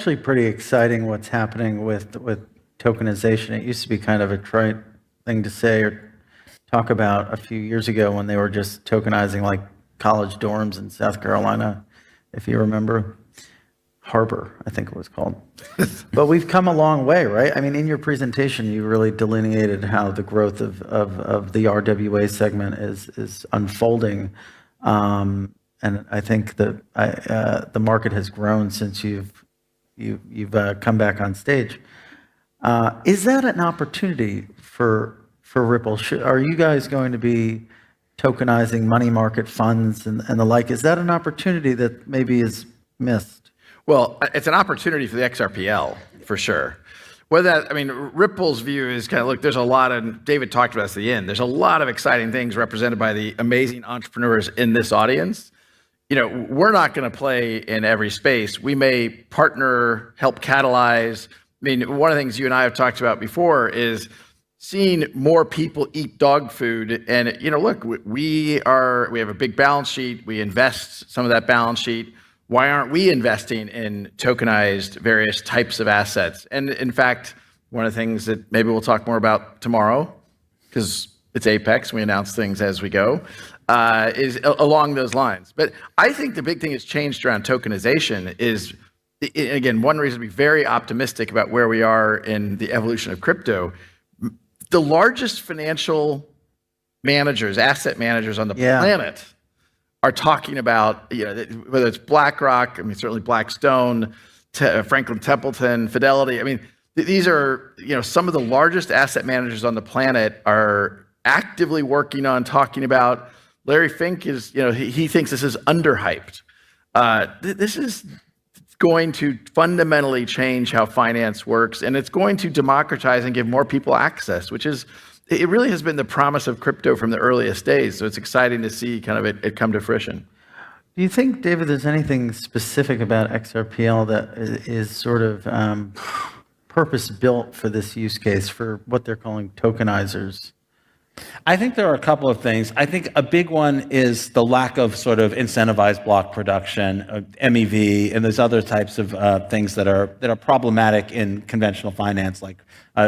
Actually pretty exciting what's happening with tokenization. It used to be kind of a trite thing to say or talk about a few years ago when they were just tokenizing like college dorms in South Carolina, if you remember. Harbor, I think it was called. But we've come a long way, right? I mean, in your presentation, you really delineated how the growth of the RWA segment is unfolding. And I think that the market has grown since you've come back on stage. Is that an opportunity for Ripple? Are you guys going to be tokenizing money market funds and the like? Is that an opportunity that maybe is missed? Well, it's an opportunity for the XRPL, for sure. Ripple's view is kind of, look, there's a lot of, David talked about this at the end, there's a lot of exciting things represented by the amazing entrepreneurs in this audience. You know, we're not going to play in every space. We may partner, help catalyze. I mean, one of the things you and I have talked about before is seeing more people eat dog food. And, you know, look, we have a big balance sheet. We invest some of that balance sheet. Why aren't we investing in tokenized various types of assets? And in fact, one of the things that maybe we'll talk more about tomorrow, because it's Apex, we announce things as we go, is along those lines. But I think the big thing that's changed around tokenization is, again, one reason to be very optimistic about where we are in the evolution of crypto. The largest financial managers, asset managers on the planet are talking about, you know, whether it's BlackRock, I mean, certainly Blackstone, Franklin Templeton, Fidelity. I mean, these are, you know, some of the largest asset managers on the planet are actively working on talking about. Larry Fink is, you know, he thinks this is underhyped. This is going to fundamentally change how finance works, and it's going to democratize and give more people access, which is, it really has been the promise of crypto from the earliest days. So it's exciting to see kind of it come to fruition. Do you think, David, there's anything specific about XRPL that is sort of purpose-built for this use case, for what they're calling tokenizers? I think there are a couple of things. I think a big one is the lack of sort of incentivized block production, MEV, and there's other types of things that are problematic in conventional finance, like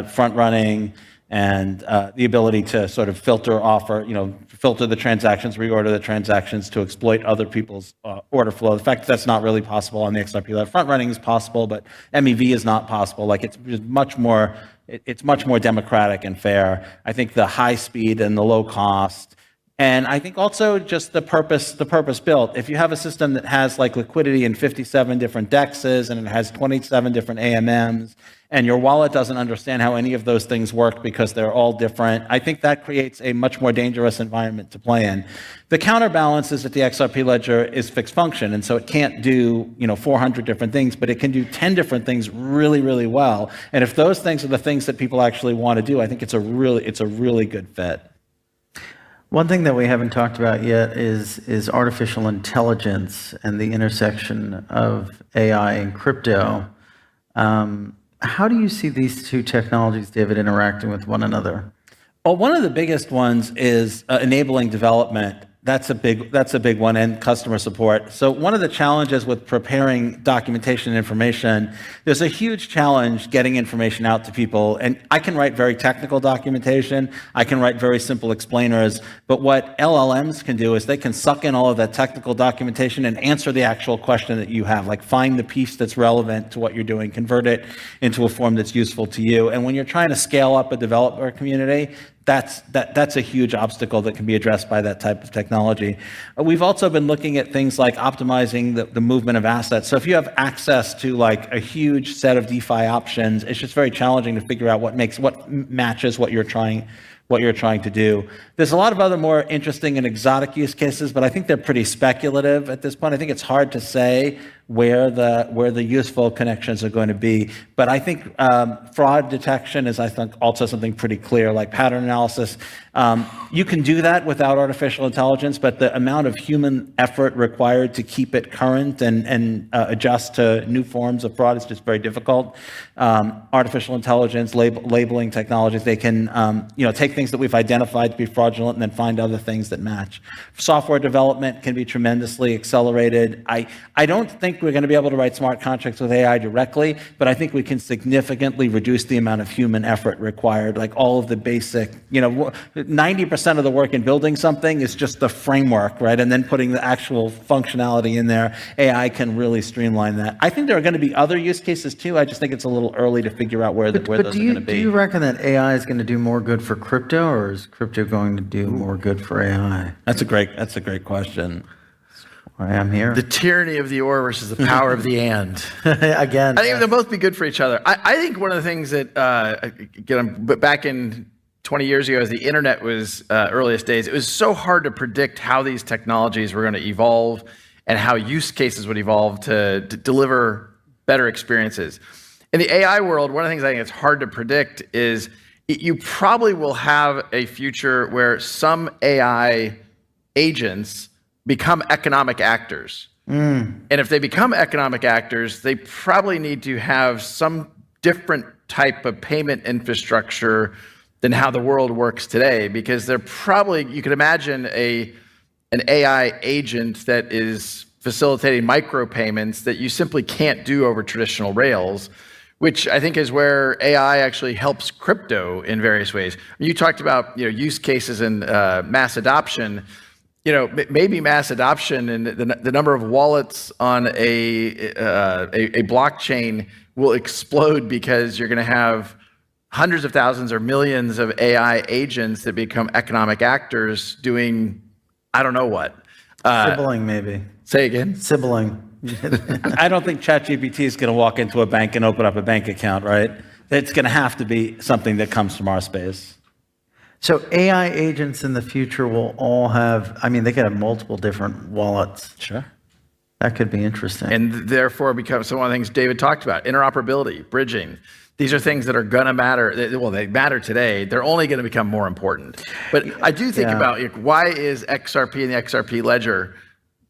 front running and the ability to sort of filter the transactions, reorder the transactions to exploit other people's order flow. The fact that that's not really possible on the XRP. Front running is possible, but MEV is not possible. Like it's much more democratic and fair. I think the high speed and the low cost, and I think also just the purpose built. If you have a system that has like liquidity in 57 different DEXs and it has 27 different AMMs, and your wallet doesn't understand how any of those things work because they're all different, I think that creates a much more dangerous environment to play in. The counterbalance is that the XRP ledger is fixed function, and so it can't do 400 different things, but it can do 10 different things really, really well. And if those things are the things that people actually want to do, I think it's a really good fit. One thing that we haven't talked about yet is artificial intelligence and the intersection of AI and crypto. How do you see these two technologies, David, interacting with one another? Well, one of the biggest ones is enabling development. That's a big one, and customer support. So one of the challenges with preparing documentation and information, there's a huge challenge getting information out to people. And I can write very technical documentation. I can write very simple explainers. But what LLMs can do is they can suck in all of that technical documentation and answer the actual question that you have, like find the piece that's relevant to what you're doing, convert it into a form that's useful to you. And when you're trying to scale up a developer community, that's a huge obstacle that can be addressed by that type of technology. We've also been looking at things like optimizing the movement of assets. So if you have access to like a huge set of DeFi options, it's just very challenging to figure out what matches what you're trying to do. There's a lot of other more interesting and exotic use cases, but I think they're pretty speculative at this point. I think it's hard to say where the useful connections are going to be. But I think fraud detection is, I think, also something pretty clear, like pattern analysis. You can do that without artificial intelligence, but the amount of human effort required to keep it current and adjust to new forms of fraud is just very difficult. Artificial intelligence, labeling technologies, they can take things things that we've identified to be fraudulent and then find other things that match. Software development can be tremendously accelerated. I don't think we're going to be able to write smart contracts with AI directly, but I think we can significantly reduce the amount of human effort required, like all of the basic, 90% of the work in building something is just the framework, right? And then putting the actual functionality in there. AI can really streamline that. I think there are going to be other use cases too. I just think it's a little early to figure out where those are going to be. Do you reckon that AI is going to do more good for crypto, or is crypto going to do more good for AI? That's a great question. I am here. The tyranny of the or versus the power of the and. Again. I think they'll both be good for each other. I think one of the things that, but back in 20 years ago, as the internet was earliest days, it was so hard to predict how these technologies were going to evolve and how use cases would evolve to deliver better experiences. In the AI world, one of the things I think it's hard to predict is you probably will have a future where some AI agents become economic actors. And if they become economic actors, they probably need to have some different type of payment infrastructure than how the world works today, because they're probably, you could imagine an AI agent that is facilitating micropayments that you simply can't do over traditional rails, which I think is where AI actually helps crypto in various ways. You talked about use cases and mass adoption. Maybe mass adoption and the number of wallets on a blockchain will explode because you're going to have hundreds of thousands or millions of AI agents that become economic actors doing I don't know what. Sibling, maybe. Say again? Sibling. I don't think ChatGPT is going to walk into a bank and open up a bank account, right? It's going to have to be something that comes from our space. So AI agents in the future will all have, they could have multiple different wallets. Sure. That could be interesting. And therefore become some of the things David talked about, interoperability, bridging. These are things that are going to matter. Well, they matter today. They're only going to become more important. But I do think about why is XRP and the XRP ledger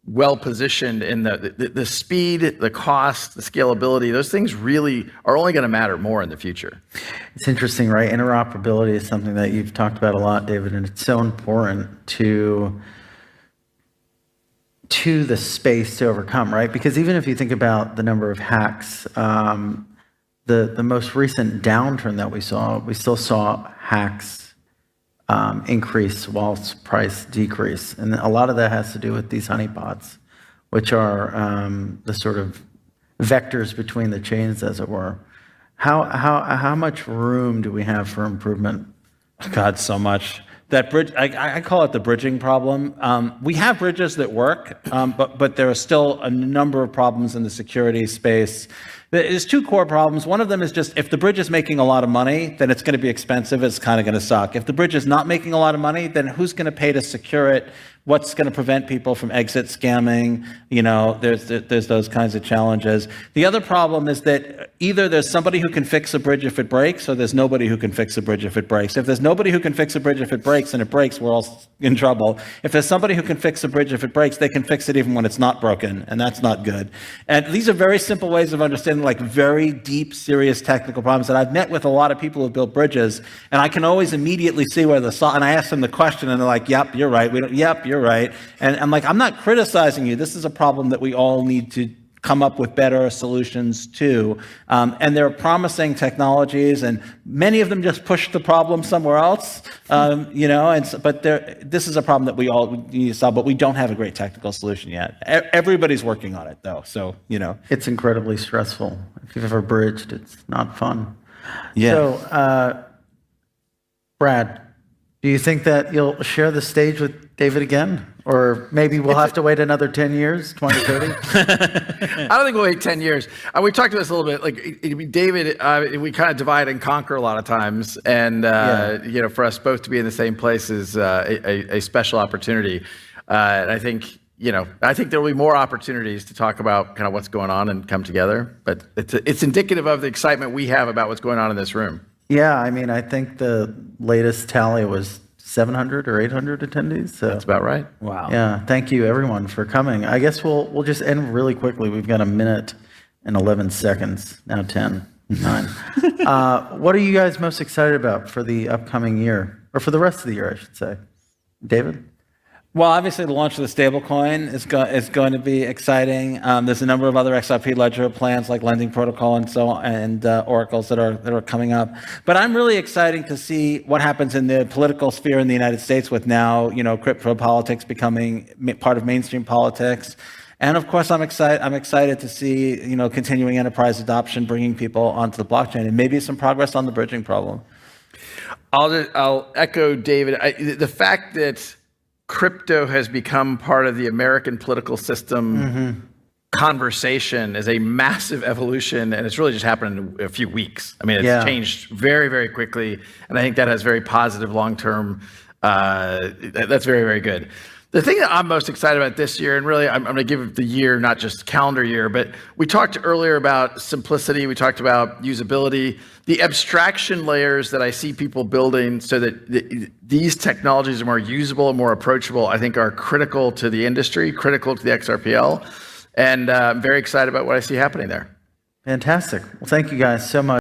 well positioned in the speed, the cost, the scalability. Those things really are only going to matter more in the future. It's interesting, right? Interoperability is something that you've talked about a lot, David, and it's so important to the space to overcome, right? Because even if you think about the number of hacks, the most recent downturn that we still saw hacks increase whilst price decrease. And a lot of that has to do with these honeypots, which are the sort of vectors between the chains, as it were. How much room do we have for improvement? God, so much. That bridge, I call it the bridging problem. We have bridges that work, but there are still a number of problems in the security space. There's two core problems. One of them is just if the bridge is making a lot of money, then it's going to be expensive. It's kind of going to suck. If the bridge is not making a lot of money, then who's going to pay to secure it? What's going to prevent people from exit scamming? There's those kinds of challenges. The other problem is that either there's somebody who can fix a bridge if it breaks, or there's nobody who can fix a bridge if it breaks. If there's nobody who can fix a bridge if it breaks and it breaks, we're all in trouble. If there's somebody who can fix a bridge if it breaks, they can fix it even when it's not broken, and that's not good. And these are very simple ways of understanding like very deep, serious technical problems. And I've met with a lot of people who build bridges, and I can always immediately see where and I ask them the question, and they're like, "Yep, you're right. Yep, you're right." And I'm like, I'm not criticizing you. This is a problem that we all need to come up with better solutions to. And there are promising technologies, and many of them just push the problem somewhere else. This is a problem that we all need to solve, but we don't have a great technical solution yet. Everybody's working on it, though. So, It's incredibly stressful. If you've ever bridged, it's not fun. Yeah. So, Brad, do you think that you'll share the stage with David again? Or maybe we'll have to wait another 10 years, 2030? I don't think we'll wait 10 years. We talked about this a little bit. Like David, we kind of divide and conquer a lot of times. And, for us both to be in the same place is a special opportunity. And I think there will be more opportunities to talk about kind of what's going on and come together. But it's indicative of the excitement we have about what's going on in this room. Yeah, I think the latest tally was 700 or 800 attendees. So that's about right. Wow. Yeah, thank you everyone for coming. I guess we'll just end really quickly. We've got 1 minute and 11 seconds, now 10, 9. What are you guys most excited about for the upcoming year? or for the rest of the year, I should say. David? Well, obviously, the launch of the stablecoin is going to be exciting. There's a number of other XRP ledger plans like lending protocol and so on, and oracles that are coming up. But I'm really excited to see what happens in the political sphere in the United States with now, crypto politics becoming part of mainstream politics. And of course, I'm excited to see, continuing enterprise adoption, bringing people onto the blockchain, and maybe some progress on the bridging problem. I'll echo David. The fact that crypto has become part of the American political system conversation is a massive evolution, and it's really just happened in a few weeks. I mean, it's changed very, very quickly, and I think that has very positive long-term, that's very, very good. The thing that I'm most excited about this year, and really I'm going to give it the year, not just calendar year, but we talked earlier about simplicity. We talked about usability. The abstraction layers that I see people building so that these technologies are more usable and more approachable, I think are critical to the industry, critical to the XRPL. And I'm very excited about what I see happening there. Fantastic. Well, thank you guys so much.